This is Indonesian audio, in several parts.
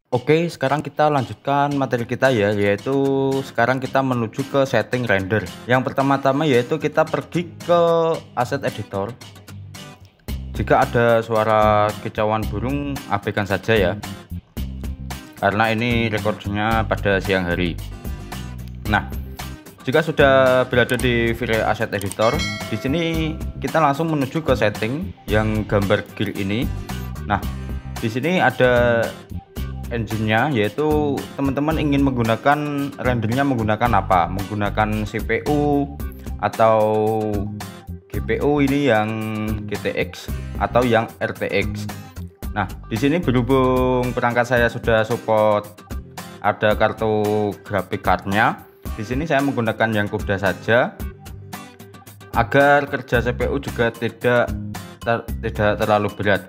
Oke, sekarang kita lanjutkan materi kita ya, yaitu sekarang kita menuju ke setting render. Yang pertama-tama yaitu kita pergi ke asset editor. Jika ada suara kicauan burung, abaikan saja ya, karena ini recordnya pada siang hari. Nah, jika sudah berada di file asset editor, di sini kita langsung menuju ke setting yang gambar gear ini. Nah, di sini ada engine-nya, yaitu teman-teman ingin menggunakan rendernya menggunakan apa, menggunakan CPU atau GPU ini yang GTX atau yang RTX. Nah, di sini berhubung perangkat saya sudah support ada kartu grafik cardnya, di sini saya menggunakan yang CUDA saja agar kerja CPU juga tidak terlalu berat.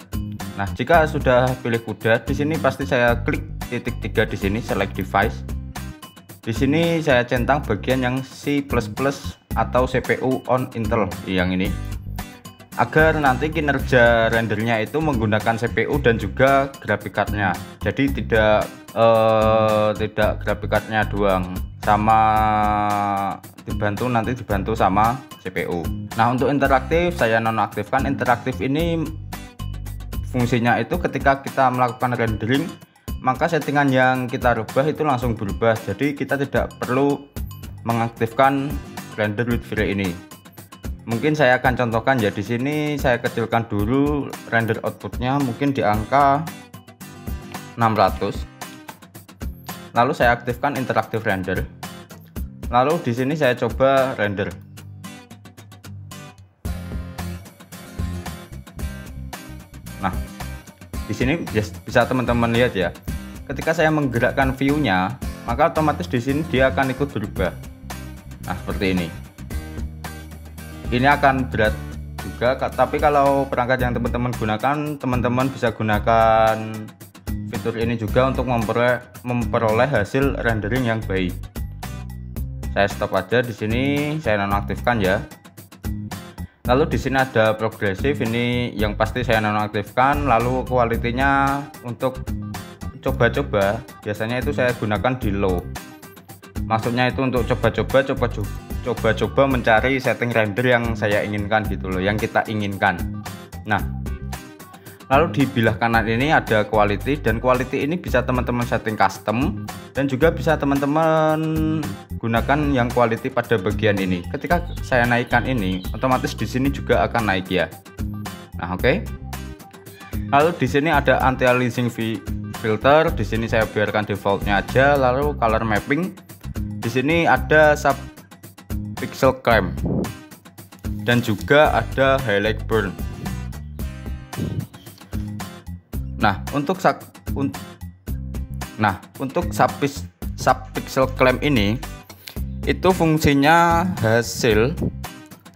Nah, jika sudah pilih CUDA, di sini pasti saya klik titik 3 di sini select device. Di sini saya centang bagian yang C++ atau CPU on Intel yang ini. Agar nanti kinerja rendernya itu menggunakan CPU dan juga grafik cardnya. Jadi tidak grafik cardnya doang, sama dibantu sama CPU. Nah, untuk interaktif saya nonaktifkan. Interaktif ini fungsinya itu ketika kita melakukan rendering, maka settingan yang kita rubah itu langsung berubah. Jadi kita tidak perlu mengaktifkan render with free ini. Mungkin saya akan contohkan ya, di sini saya kecilkan dulu render outputnya mungkin di angka 600. Lalu saya aktifkan interaktif render. Lalu di sini saya coba render. Nah, di sini bisa teman-teman lihat ya. Ketika saya menggerakkan view-nya, maka otomatis di sini dia akan ikut berubah. Nah, seperti ini. Ini akan berat juga, tapi kalau perangkat yang teman-teman gunakan, teman-teman bisa gunakan fitur ini juga untuk memperoleh hasil rendering yang baik. Saya stop aja di sini, saya nonaktifkan ya. Lalu di sini ada progresif, ini yang pasti saya nonaktifkan. Lalu kualitinya untuk coba-coba biasanya itu saya gunakan di low. Maksudnya itu untuk coba-coba mencari setting render yang saya inginkan gitu loh, yang kita inginkan. Nah, lalu di belah kanan ini ada quality, dan quality ini bisa teman-teman setting custom dan juga bisa teman-teman gunakan yang quality pada bagian ini. Ketika saya naikkan ini, otomatis di sini juga akan naik ya. Nah, oke. Lalu di sini ada anti-aliasing filter, di sini saya biarkan defaultnya aja. Lalu color mapping, di sini ada sub pixel clamp dan juga ada highlight burn. Nah, untuk sub pixel clamp ini itu fungsinya hasil,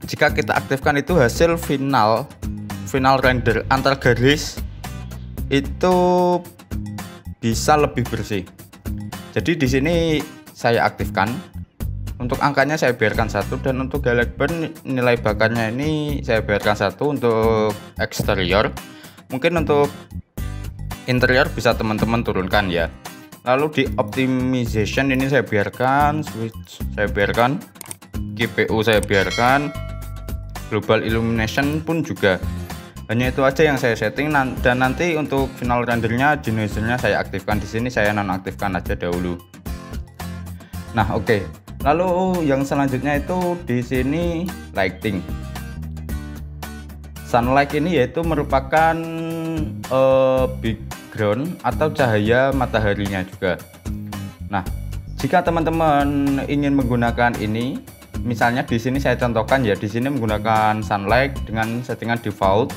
jika kita aktifkan itu hasil final render antar garis itu bisa lebih bersih. Jadi di sini saya aktifkan. Untuk angkanya saya biarkan 1, dan untuk highlight burn nilai bakarnya ini saya biarkan 1 untuk eksterior. Mungkin untuk interior bisa teman-teman turunkan ya. Lalu di optimization ini saya biarkan, switch saya biarkan, GPU saya biarkan, global illumination pun juga. Hanya itu aja yang saya setting, dan nanti untuk final rendernya denoisernya saya aktifkan. Di sini saya nonaktifkan aja dahulu. Nah, oke. Lalu yang selanjutnya itu di sini lighting. Sunlight ini yaitu merupakan background atau cahaya mataharinya juga. Nah, jika teman-teman ingin menggunakan ini, misalnya di sini saya contohkan ya, di sini menggunakan sunlight dengan settingan default.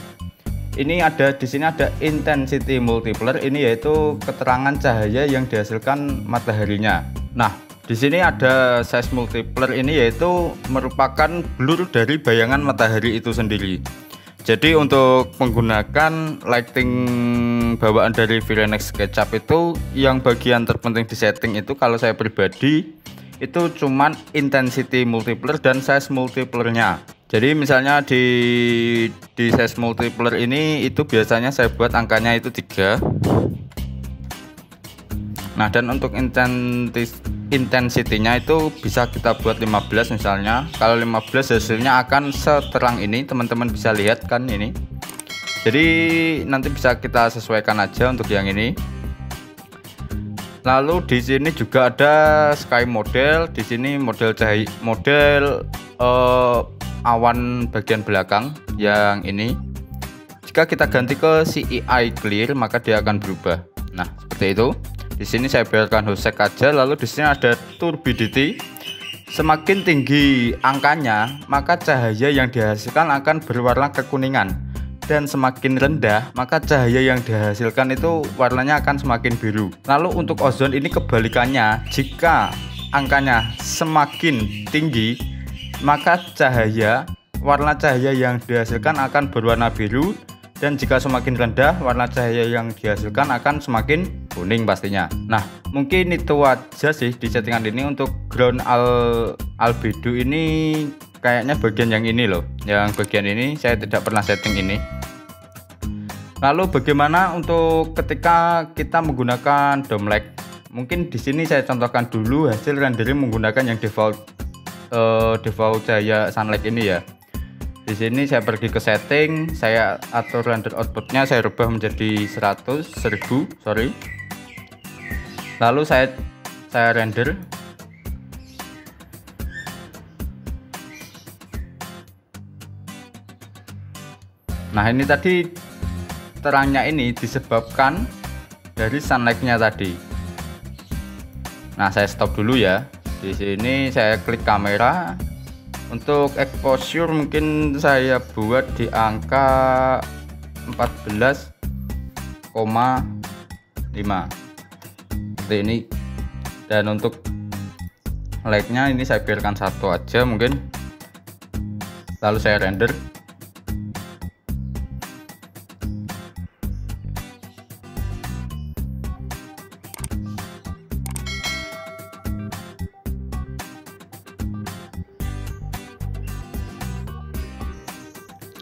Ini ada di sini ada intensity multiplier, ini yaitu keterangan cahaya yang dihasilkan mataharinya. Nah, di sini ada size multiplier, ini yaitu merupakan blur dari bayangan matahari itu sendiri. Jadi untuk menggunakan lighting bawaan dari VRenex SketchUp itu, yang bagian terpenting di setting itu kalau saya pribadi itu cuman intensity multiplier dan size multipliernya. Jadi misalnya di size multiplier ini itu biasanya saya buat angkanya itu 3. Nah, dan untuk intensitinya itu bisa kita buat 15 misalnya. Kalau 15 hasilnya akan seterang ini, teman-teman bisa lihat kan ini. Jadi nanti bisa kita sesuaikan aja untuk yang ini. Lalu di sini juga ada sky model. Di sini model awan bagian belakang yang ini. Jika kita ganti ke CEI clear, maka dia akan berubah. Nah, seperti itu. Di sini saya biarkan hosek aja. Lalu di sini ada turbidity. Semakin tinggi angkanya, maka cahaya yang dihasilkan akan berwarna kekuningan. Dan semakin rendah, maka cahaya yang dihasilkan itu warnanya akan semakin biru. Lalu untuk ozon ini kebalikannya. Jika angkanya semakin tinggi, maka warna cahaya yang dihasilkan akan berwarna biru. Dan jika semakin rendah, warna cahaya yang dihasilkan akan semakin kuning pastinya. Nah, mungkin itu aja sih di settingan ini. Untuk ground albedo ini kayaknya bagian yang ini loh. Yang bagian ini saya tidak pernah setting ini. Lalu bagaimana untuk ketika kita menggunakan dome light? Mungkin di sini saya contohkan dulu hasil rendering menggunakan yang default cahaya sunlight ini ya. Di sini saya pergi ke setting, saya atur render outputnya, saya rubah menjadi 1000, sorry. Lalu saya render. Nah, ini tadi terangnya ini disebabkan dari sunlightnya tadi. Nah, saya stop dulu ya. Di sini saya klik kamera. Untuk exposure mungkin saya buat di angka 14,5 seperti ini. Dan untuk lightnya ini saya biarkan 1 aja mungkin. Lalu saya render.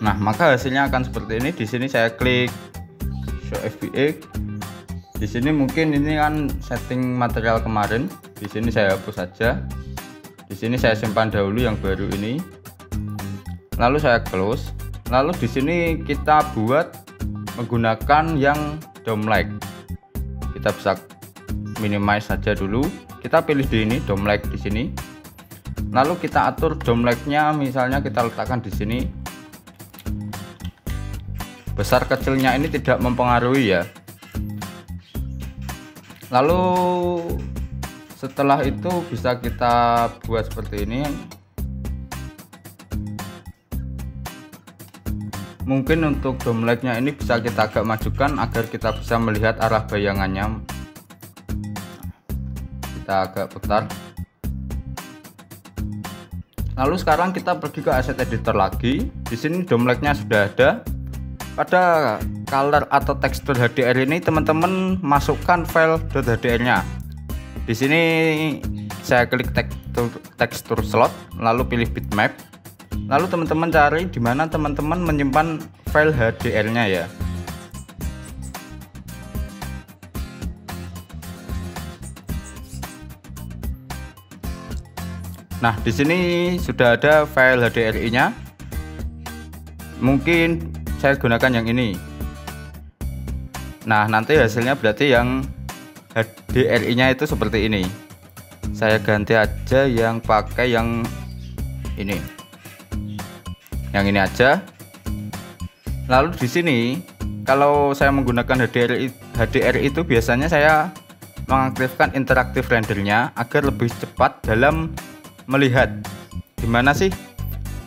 Nah, maka hasilnya akan seperti ini. Di sini saya klik show FBX. Di sini mungkin ini kan setting material kemarin. Di sini saya hapus saja. Di sini saya simpan dahulu yang baru ini. Lalu saya close. Lalu di sini kita buat menggunakan yang dome light. Kita bisa minimize saja dulu. Kita pilih di ini dome light di sini. Lalu kita atur dome light-nya, misalnya kita letakkan di sini. Besar kecilnya ini tidak mempengaruhi ya. Lalu setelah itu bisa kita buat seperti ini. Mungkin untuk dome light-nya ini bisa kita agak majukan agar kita bisa melihat arah bayangannya. Kita agak putar. Lalu sekarang kita pergi ke asset editor lagi. Di sini dome light-nya sudah ada. Pada color atau tekstur HDR ini teman-teman masukkan file .hdr-nya. Di sini saya klik tekstur slot, lalu pilih bitmap. Lalu teman-teman cari di mana teman-teman menyimpan file HDR-nya ya. Nah, di sini sudah ada file HDRI-nya. Mungkin saya gunakan yang ini. Nah, nanti hasilnya berarti yang HDRI-nya itu seperti ini. Saya ganti aja yang pakai yang ini. Yang ini aja. Lalu di sini kalau saya menggunakan HDRI itu biasanya saya mengaktifkan interaktif rendernya agar lebih cepat dalam melihat gimana sih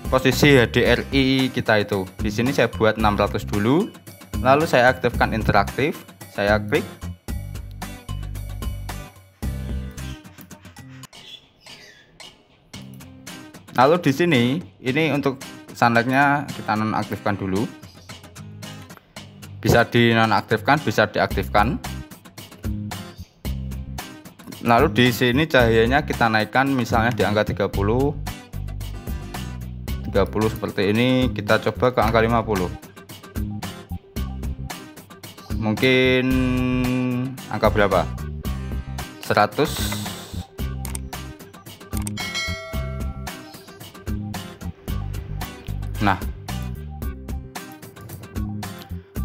posisi HDRI kita itu. Di sini saya buat 600 dulu. Lalu saya aktifkan interaktif. Saya klik. Lalu di sini ini untuk sunlight-nya kita nonaktifkan dulu. Bisa dinonaktifkan, bisa diaktifkan. Lalu di sini cahayanya kita naikkan misalnya di angka 30 seperti ini. Kita coba ke angka 50. Mungkin angka berapa? 100. Nah,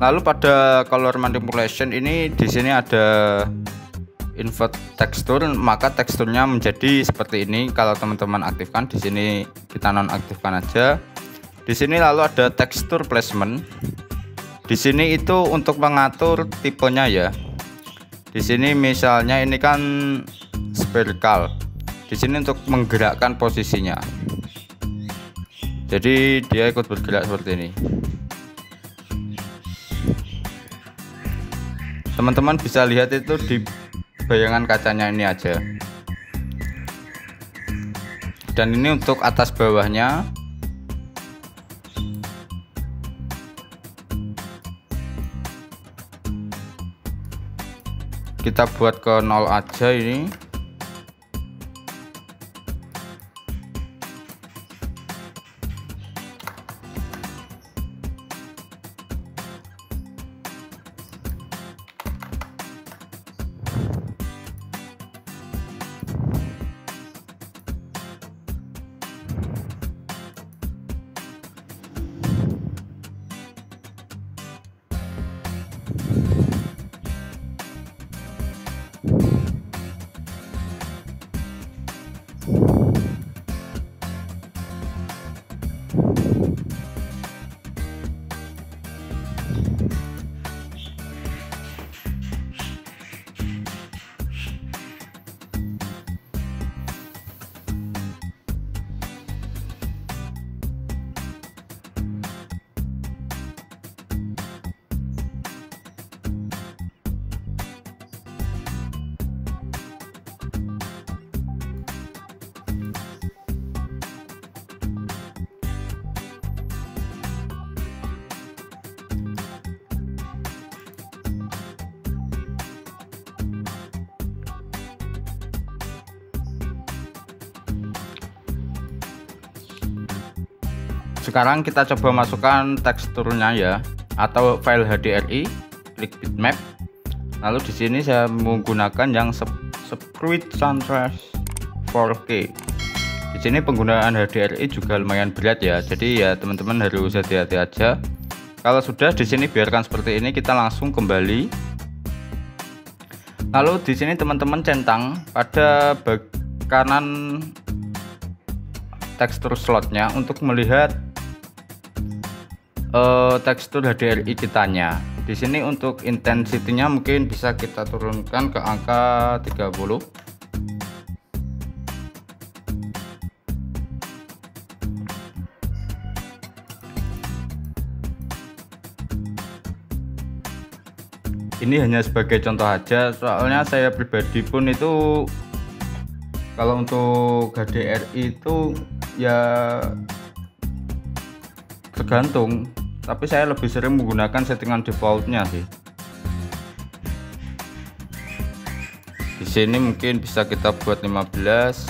lalu pada color manipulation ini di sini ada invert tekstur, maka teksturnya menjadi seperti ini. Kalau teman-teman aktifkan, di sini kita nonaktifkan aja. Di sini lalu ada tekstur placement. Di sini itu untuk mengatur tipenya ya. Di sini misalnya ini kan spherical. Di sini untuk menggerakkan posisinya. Jadi dia ikut bergerak seperti ini. Teman-teman bisa lihat itu di bayangan kacanya ini aja. Dan ini untuk atas bawahnya. Kita buat ke 0 aja ini. Sekarang kita coba masukkan teksturnya ya, atau file HDRI, klik bitmap. Lalu di sini saya menggunakan yang Sprite Sunrise 4K. Di sini penggunaan HDRI juga lumayan berat ya, jadi ya teman-teman harus hati-hati aja. Kalau sudah di sini biarkan seperti ini, kita langsung kembali. Lalu di sini teman-teman centang pada kanan tekstur slotnya untuk melihat tekstur HDRI kitanya. Di sini untuk intensitinya mungkin bisa kita turunkan ke angka 30. Ini hanya sebagai contoh aja, soalnya saya pribadi pun itu kalau untuk HDRI itu ya tergantung, tapi saya lebih sering menggunakan settingan defaultnya sih. Di sini mungkin bisa kita buat 15.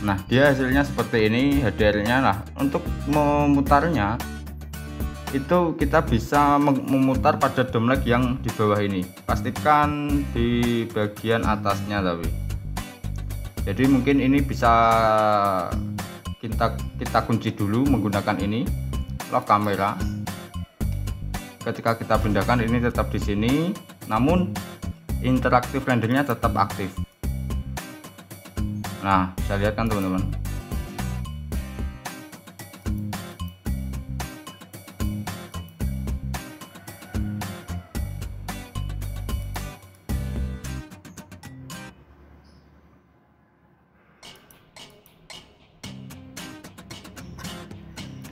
Nah, dia hasilnya seperti ini HDR-nya. Nah, untuk memutarnya itu kita bisa memutar pada dom leg yang di bawah ini. Pastikan di bagian atasnya tapi. Jadi mungkin ini bisa kita kunci dulu menggunakan ini lock kamera. Ketika kita pindahkan ini tetap di sini, namun interaktif rendernya tetap aktif. Nah, bisa lihat kan teman-teman.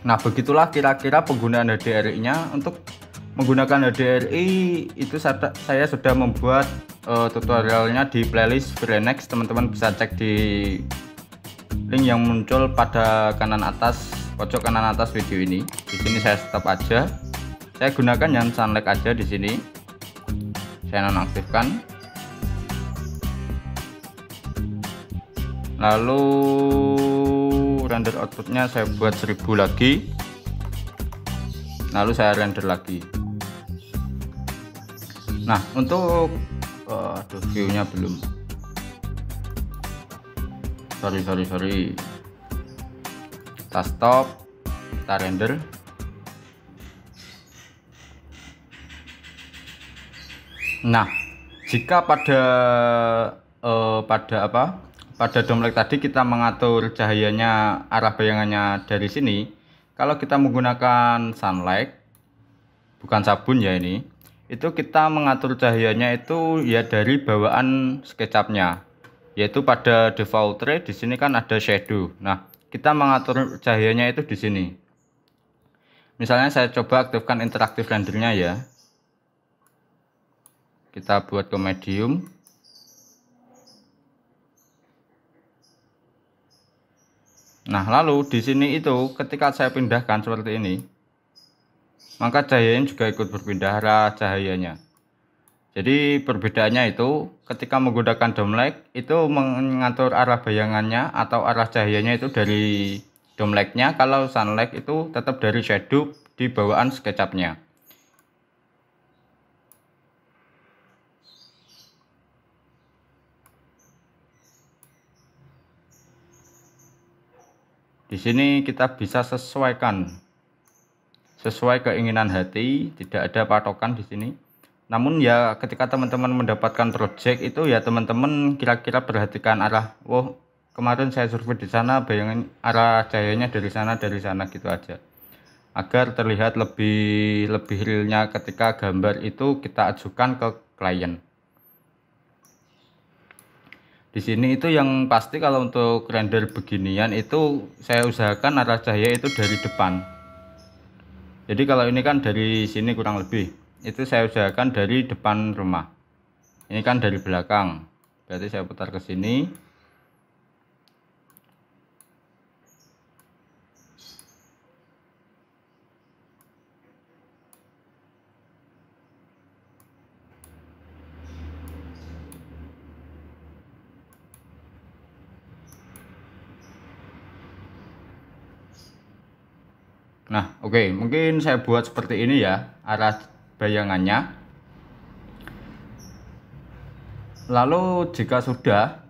Nah, begitulah kira-kira penggunaan HDRI-nya. Untuk menggunakan HDRI itu saya sudah membuat tutorialnya di playlist Frenex. Teman-teman bisa cek di link yang muncul pada kanan atas, pojok kanan atas video ini. Di sini saya stop aja. Saya gunakan yang sunlight aja di sini. Saya nonaktifkan. Lalu render outputnya saya buat 1000 lagi, lalu saya render lagi. Nah untuk aduh, view-nya belum, sorry, kita stop, kita render. Nah jika pada domlek tadi kita mengatur cahayanya, arah bayangannya dari sini, kalau kita menggunakan sunlight, bukan sabun ya ini, itu kita mengatur cahayanya itu ya dari bawaan SketchUp-nya, yaitu pada default ray di sini kan ada shadow. Nah kita mengatur cahayanya itu di sini. Misalnya saya coba aktifkan interaktif rendernya ya, kita buat ke medium. Nah lalu di sini itu ketika saya pindahkan seperti ini, maka cahayanya juga ikut berpindah arah cahayanya. Jadi perbedaannya itu ketika menggunakan domlek itu mengatur arah bayangannya atau arah cahayanya itu dari domleknya, kalau sunlight itu tetap dari shadow di bawaan SketchUp-nya. Di sini kita bisa sesuai keinginan hati, tidak ada patokan di sini. Namun ya ketika teman-teman mendapatkan project itu ya teman-teman kira-kira perhatikan arah, oh kemarin saya survei di sana, bayangan arah cahayanya dari sana gitu aja, agar terlihat lebih realnya ketika gambar itu kita ajukan ke klien. Di sini itu yang pasti kalau untuk render beginian itu saya usahakan arah cahaya itu dari depan. Jadi kalau ini kan dari sini kurang lebih, itu saya usahakan dari depan rumah. Ini kan dari belakang, berarti saya putar ke sini. Nah oke, mungkin saya buat seperti ini ya arah bayangannya. Lalu jika sudah,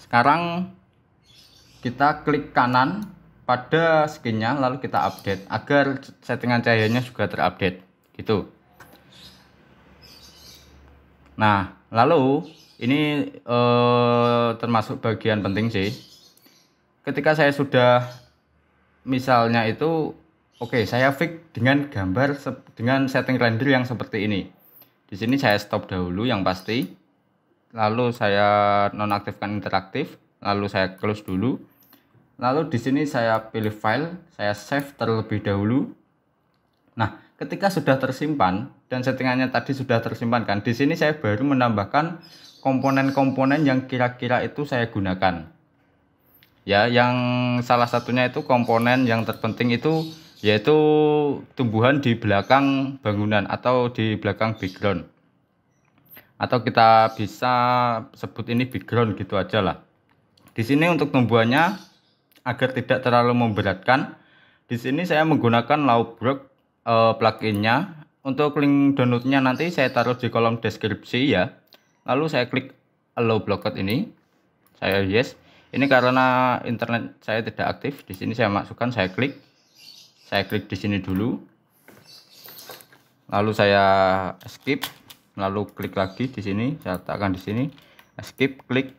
sekarang kita klik kanan pada skinnya, lalu kita update agar settingan cahayanya juga terupdate gitu. Nah lalu ini termasuk bagian penting sih. Ketika saya sudah misalnya itu oke, saya fix dengan gambar dengan setting render yang seperti ini. Di sini saya stop dahulu yang pasti. Lalu saya nonaktifkan interaktif, lalu saya close dulu. Lalu di sini saya pilih file, saya save terlebih dahulu. Nah, ketika sudah tersimpan dan settingannya tadi sudah tersimpan kan, di sini saya baru menambahkan komponen-komponen yang kira-kira itu saya gunakan. Ya, yang salah satunya itu komponen yang terpenting itu yaitu tumbuhan di belakang bangunan atau di belakang background, atau kita bisa sebut ini background gitu aja lah. Di sini untuk tumbuhannya agar tidak terlalu memberatkan, di sini saya menggunakan Lowbrook pluginnya. Untuk link downloadnya nanti saya taruh di kolom deskripsi ya. Lalu saya klik allow blocked ini, saya yes. Ini karena internet saya tidak aktif. Di sini saya masukkan, saya klik di sini dulu. Lalu saya skip, lalu klik lagi di sini, saya letakkan di sini, skip, klik.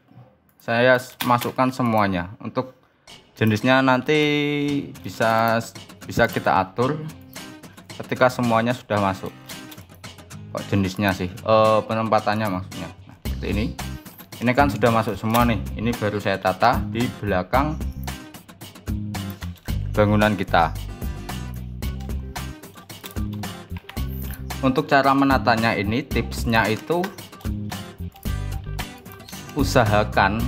Saya masukkan semuanya. Untuk jenisnya nanti bisa kita atur ketika semuanya sudah masuk. Kok jenisnya sih? Penempatannya maksudnya. Nah, seperti ini. Ini kan sudah masuk semua nih. Ini baru saya tata di belakang bangunan kita. Untuk cara menatanya ini, tipsnya itu usahakan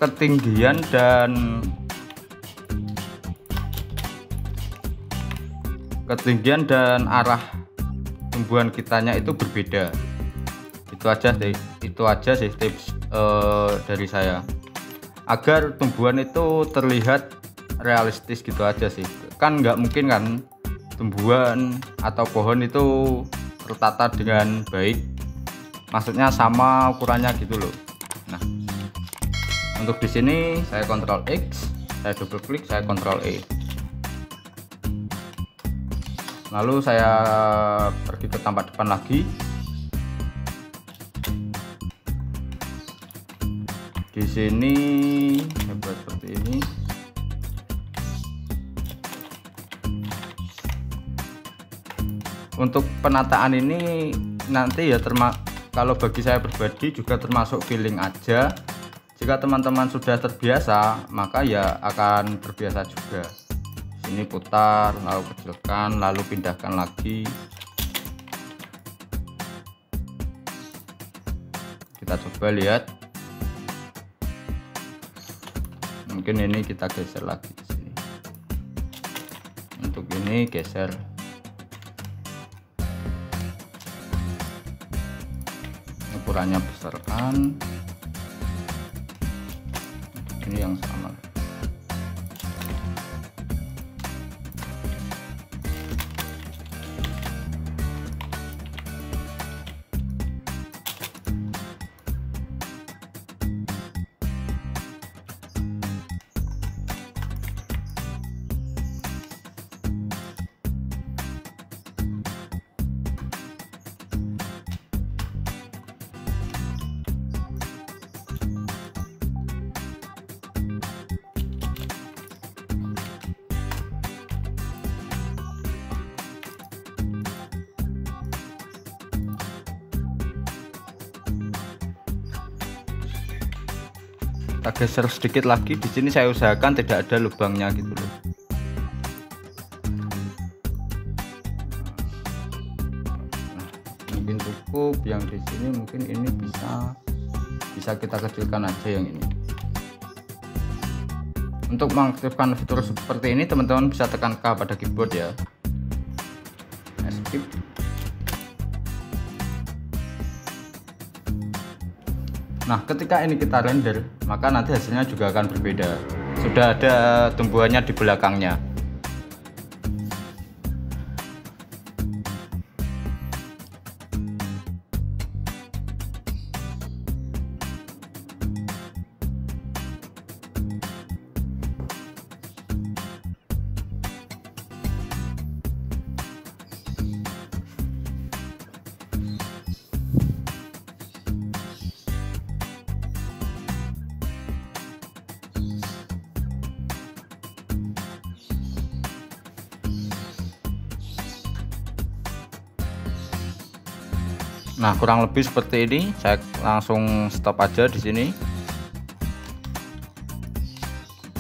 ketinggian dan arah tumbuhan kitanya itu berbeda. Itu aja sih tips dari saya, agar tumbuhan itu terlihat realistis gitu aja sih. Kan nggak mungkin kan tumbuhan atau pohon itu tertata dengan baik, maksudnya sama ukurannya gitu loh. Nah, untuk di sini saya Ctrl X, saya double klik, saya Ctrl E. Lalu saya pergi ke tampak depan lagi. Di sini saya buat seperti ini. Untuk penataan ini nanti ya kalau bagi saya pribadi juga termasuk feeling aja. Jika teman-teman sudah terbiasa, maka ya akan terbiasa juga. Ini putar, lalu kecilkan, lalu pindahkan lagi. Kita coba lihat. Mungkin ini kita geser lagi di sini. Untuk ini geser. Ukurannya besarkan. Ini yang sama. Kita geser sedikit lagi. Di sini saya usahakan tidak ada lubangnya gitu loh. Nah, mungkin cukup yang di sini, mungkin ini bisa kita kecilkan aja yang ini. Untuk mengaktifkan fitur seperti ini teman-teman bisa tekan K pada keyboard ya. Escape. Nah, ketika ini kita render, maka nanti hasilnya juga akan berbeda. Sudah ada tumbuhannya di belakangnya. Nah, kurang lebih seperti ini. Saya langsung stop aja di sini.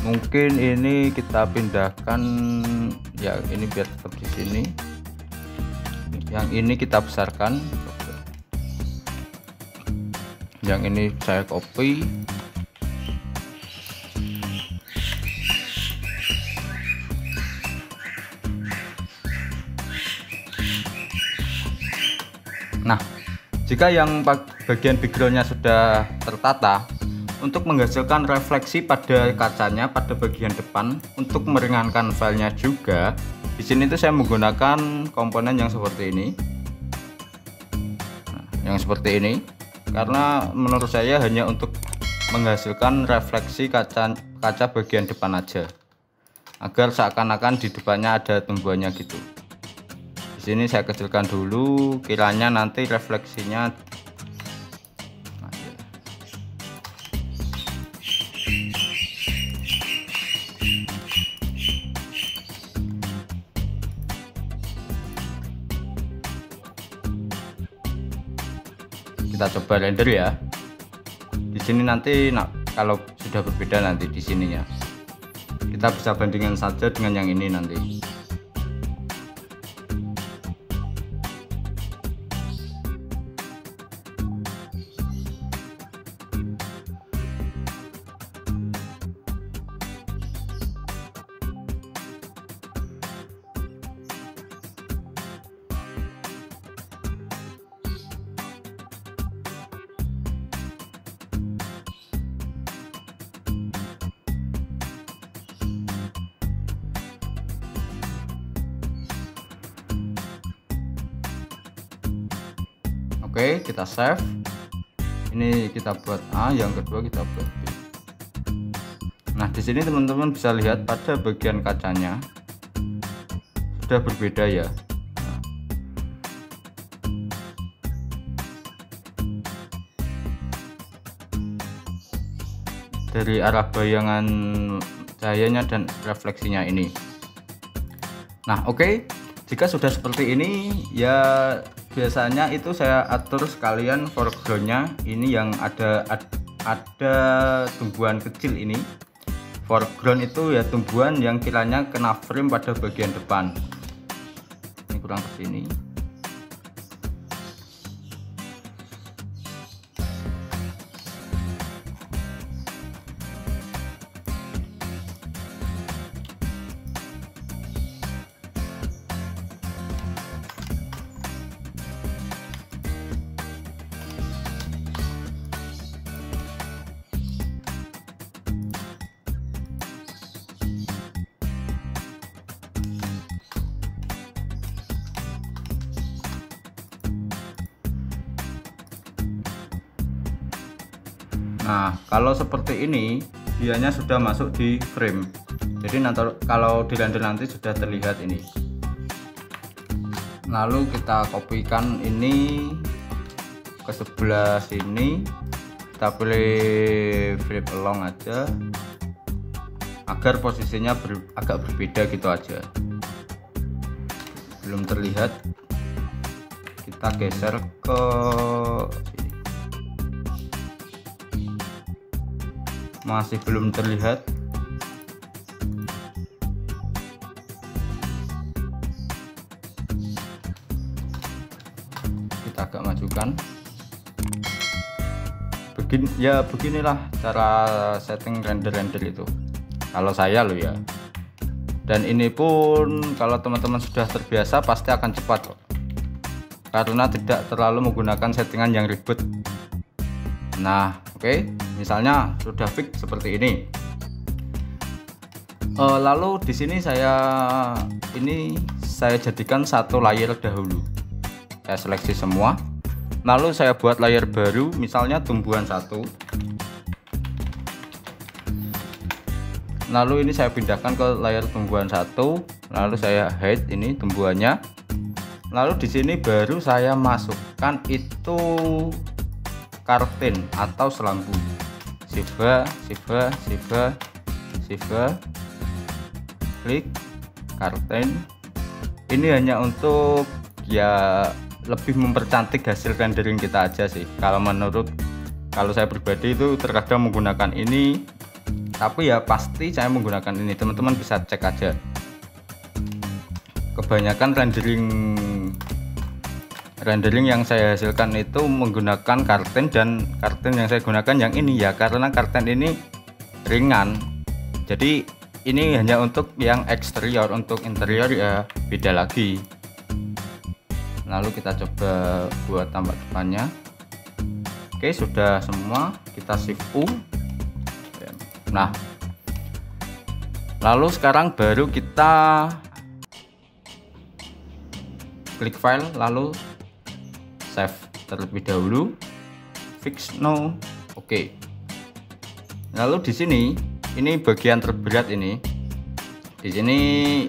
Mungkin ini kita pindahkan ya, ini biar tetap di sini. Yang ini kita besarkan. Yang ini saya copy. Nah, jika yang bagian backgroundnya sudah tertata, untuk menghasilkan refleksi pada kacanya pada bagian depan, untuk meringankan filenya juga, di sini tuh saya menggunakan komponen yang seperti ini. Nah, yang seperti ini, karena menurut saya hanya untuk menghasilkan refleksi kaca bagian depan aja, agar seakan-akan di depannya ada tumbuhannya gitu. Di sini saya kecilkan dulu, kiranya nanti refleksinya kita coba render ya. Di sini nanti kalau sudah berbeda nanti di sininya. Kita bisa bandingkan saja dengan yang ini nanti. Oke, kita save. Ini kita buat A, yang kedua kita buat B. Nah, di sini teman-teman bisa lihat pada bagian kacanya sudah berbeda ya. Dari arah bayangan cahayanya dan refleksinya ini. Nah, oke. Jika sudah seperti ini ya, biasanya itu saya atur sekalian foregroundnya. Ini yang ada tumbuhan kecil ini. Foreground itu ya tumbuhan yang kiranya kena frame pada bagian depan. Ini kurang ke sini. Nah, kalau seperti ini dianya sudah masuk di frame. Jadi nanti kalau di render nanti sudah terlihat ini. Lalu kita kopikan ini ke sebelah sini. Kita pilih flip along aja agar posisinya agak berbeda gitu aja. Belum terlihat. Kita geser ke sini. Masih belum terlihat. Kita agak majukan. Beginilah cara setting render itu kalau saya loh ya. Dan ini pun kalau teman-teman sudah terbiasa pasti akan cepat kok, karena tidak terlalu menggunakan settingan yang ribet. Nah, oke, misalnya sudah fix seperti ini. Lalu di sini saya jadikan satu layer dahulu. Saya seleksi semua. Lalu saya buat layer baru, misalnya tumbuhan 1. Lalu ini saya pindahkan ke layer tumbuhan 1. Lalu saya hide ini tumbuhannya. Lalu di sini baru saya masukkan itu karten atau selambu. Shift, klik karten. Ini hanya untuk ya lebih mempercantik hasil rendering kita aja sih. Kalau saya pribadi itu terkadang menggunakan ini, tapi ya pasti saya menggunakan ini. Teman-teman bisa cek aja. Kebanyakan rendering yang saya hasilkan itu menggunakan karten, dan karten yang saya gunakan yang ini ya karena karten ini ringan. Jadi ini hanya untuk yang eksterior, untuk interior ya beda lagi. Lalu kita coba buat tambah depannya. Oke, sudah semua, kita shift U. Nah, lalu sekarang baru kita klik file, lalu save terlebih dahulu, fix no, oke. Lalu di sini ini bagian terberat ini. Di sini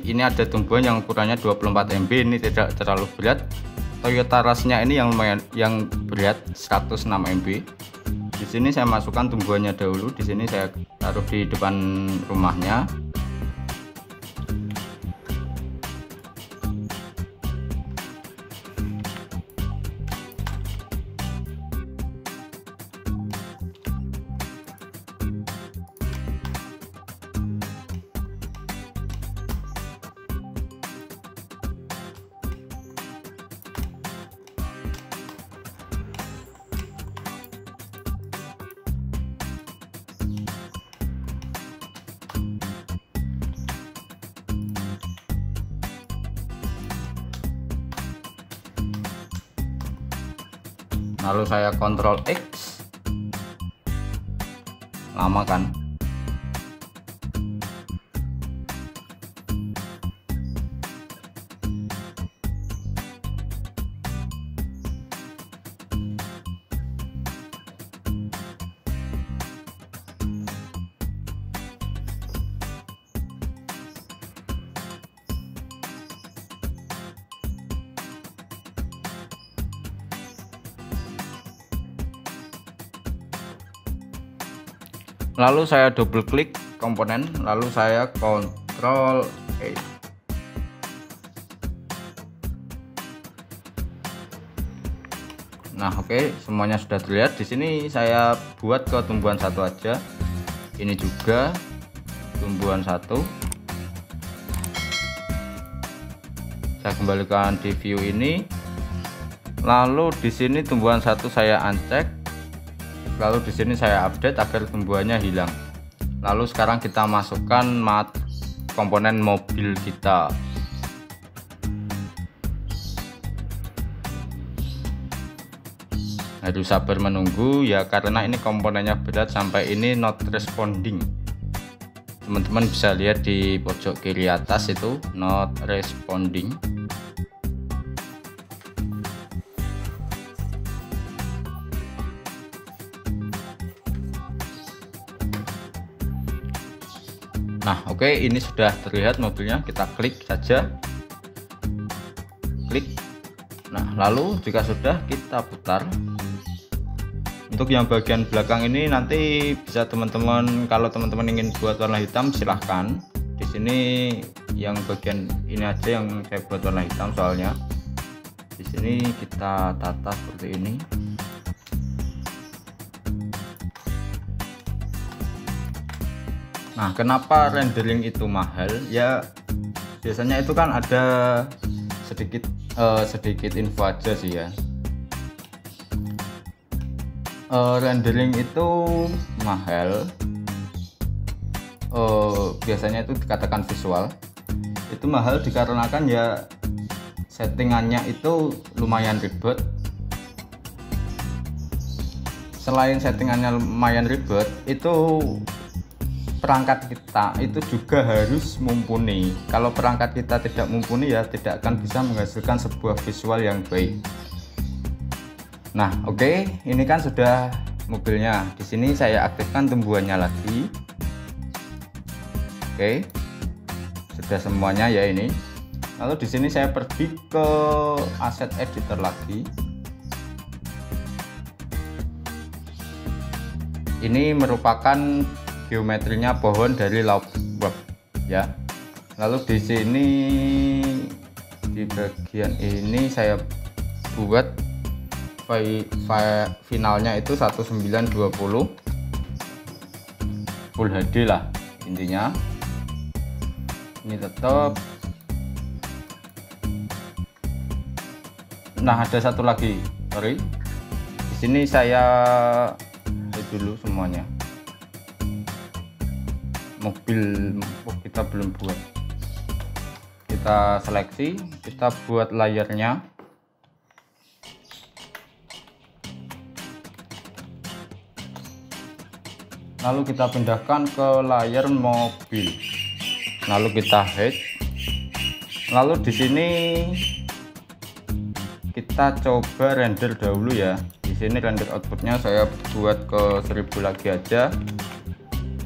ini ada tumbuhan yang ukurannya 24 MB, ini tidak terlalu berat. Toyota Rush-nya ini yang lumayan, yang berat 106 MB. Di sini saya masukkan tumbuhannya dahulu. Di sini saya taruh di depan rumahnya. Lalu saya Ctrl X, lama kan. Lalu saya double klik komponen, lalu saya Ctrl E. Nah, oke, semuanya sudah terlihat. Di sini saya buat ke tumbuhan satu aja. Ini juga tumbuhan satu. Saya kembalikan di view ini. Lalu di sini tumbuhan satu saya uncheck. Lalu di sini saya update agar tumbuhannya hilang. Lalu sekarang kita masukkan komponen mobil kita. Harus sabar menunggu ya, karena ini komponennya berat sampai ini not responding. Teman-teman bisa lihat di pojok kiri atas itu not responding. Nah, oke, ini sudah terlihat mobilnya. Kita klik saja, klik. Nah, lalu jika sudah, kita putar. Untuk yang bagian belakang ini nanti bisa teman-teman, kalau teman-teman ingin buat warna hitam silahkan. Di sini yang bagian ini aja yang saya buat warna hitam, soalnya di sini kita tata seperti ini. Nah, kenapa rendering itu mahal? Ya biasanya itu kan ada sedikit info aja sih ya. Rendering itu mahal, biasanya itu dikatakan visual itu mahal dikarenakan ya settingannya itu lumayan ribet. Selain settingannya lumayan ribet, itu perangkat kita itu juga harus mumpuni. Kalau perangkat kita tidak mumpuni ya tidak akan bisa menghasilkan sebuah visual yang baik. Nah, oke, ini kan sudah mobilnya. Di sini saya aktifkan tumbuhannya lagi. Oke, sudah semuanya ya ini. Lalu di sini saya pergi ke asset editor lagi. Ini merupakan geometrinya pohon dari Laubwurf ya. Lalu di sini di bagian ini saya buat finalnya itu 1920 Full HD lah intinya. Ini tetap. Nah, ada satu lagi, sorry. Di sini saya dulu semuanya. Mobil kita belum buat. Kita seleksi, kita buat layarnya. Lalu kita pindahkan ke layar mobil. Lalu kita hide. Lalu di sini kita coba render dahulu ya. Di sini render outputnya saya buat ke 1000 lagi aja.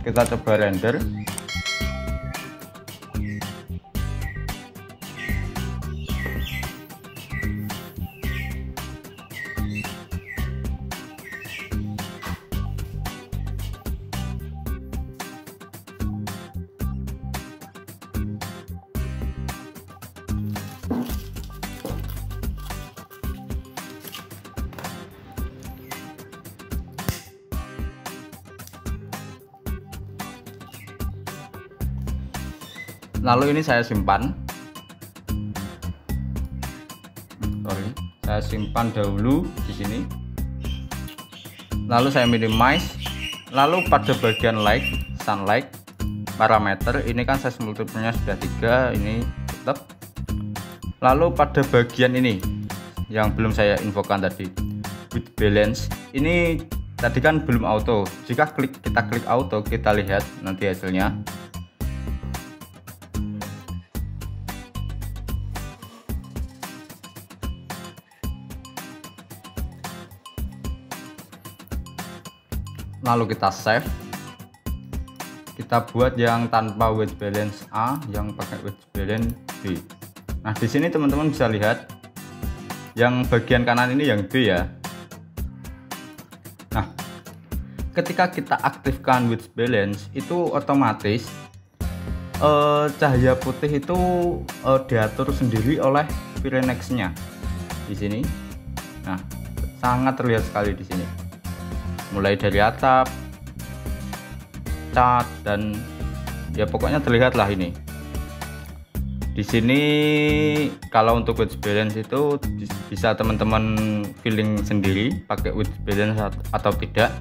Kita coba render. Lalu ini saya simpan. Saya simpan dahulu di sini. Lalu saya minimize. Lalu pada bagian light, sunlight, parameter ini kan size multiplenya sudah 3, ini tetap. Lalu pada bagian ini yang belum saya infokan tadi, white balance, ini tadi kan belum auto. Jika kita klik auto, kita lihat nanti hasilnya. Lalu kita save, kita buat yang tanpa white balance A, yang pakai white balance B. Nah, di sini teman-teman bisa lihat yang bagian kanan ini yang B ya. Nah, ketika kita aktifkan white balance itu otomatis cahaya putih itu diatur sendiri oleh VRayNex-nya di sini. Nah, sangat terlihat sekali di sini. Mulai dari atap, cat, dan ya pokoknya terlihat lah ini. Di sini kalau untuk white balance itu bisa teman-teman feeling sendiri pakai white balance atau tidak.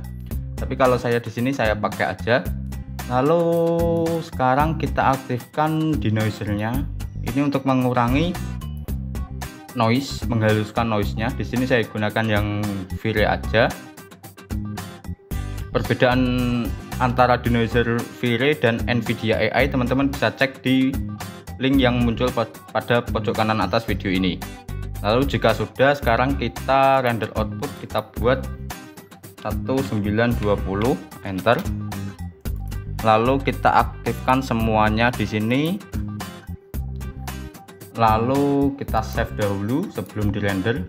Tapi kalau saya di sini saya pakai aja. Lalu sekarang kita aktifkan denoiser-nya. Ini untuk mengurangi noise, menghaluskan noise-nya. Di sini saya gunakan yang V-Ray aja. Perbedaan antara denoiser V-Ray dan NVIDIA AI teman-teman bisa cek di link yang muncul pada pojok kanan atas video ini. Lalu jika sudah, sekarang kita render output, kita buat 1920, enter. Lalu kita aktifkan semuanya di sini. Lalu kita save dahulu sebelum dirender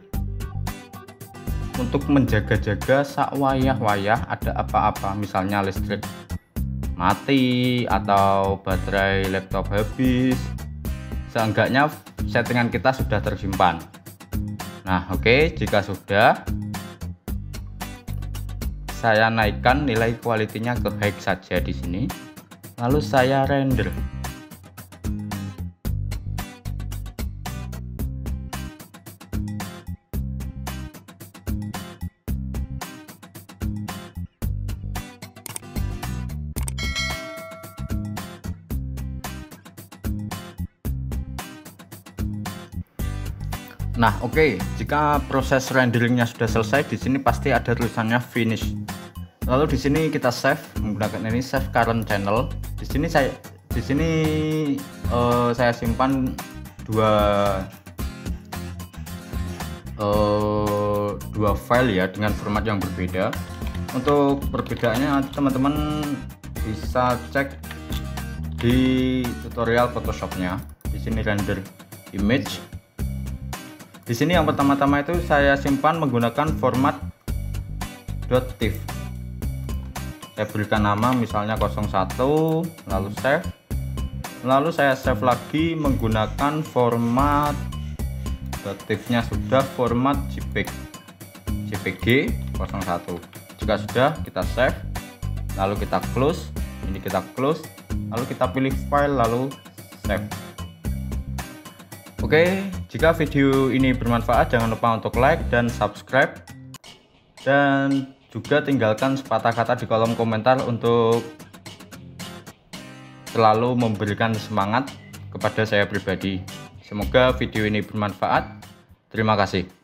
untuk menjaga-jaga sak wayah-wayah ada apa-apa, misalnya listrik mati atau baterai laptop habis. Seenggaknya settingan kita sudah tersimpan. Nah, oke, jika sudah, saya naikkan nilai kualitinya ke high saja di sini. Lalu saya render. Nah, oke, jika proses renderingnya sudah selesai, di sini pasti ada tulisannya finish. Lalu di sini kita save menggunakan ini, save current channel. Di sini saya simpan dua file ya dengan format yang berbeda. Untuk perbedaannya teman-teman bisa cek di tutorial Photoshopnya. Di sini render image. Di sini yang pertama-tama itu saya simpan menggunakan format .tiff. Saya berikan nama misalnya 01, lalu save. Lalu saya save lagi menggunakan format .tiff-nya sudah format JPG 01. Jika sudah, kita save, lalu kita close. Ini kita close, lalu kita pilih file, lalu save. Oke, jika video ini bermanfaat jangan lupa untuk like dan subscribe, dan juga tinggalkan sepatah kata di kolom komentar untuk selalu memberikan semangat kepada saya pribadi. Semoga video ini bermanfaat. Terima kasih.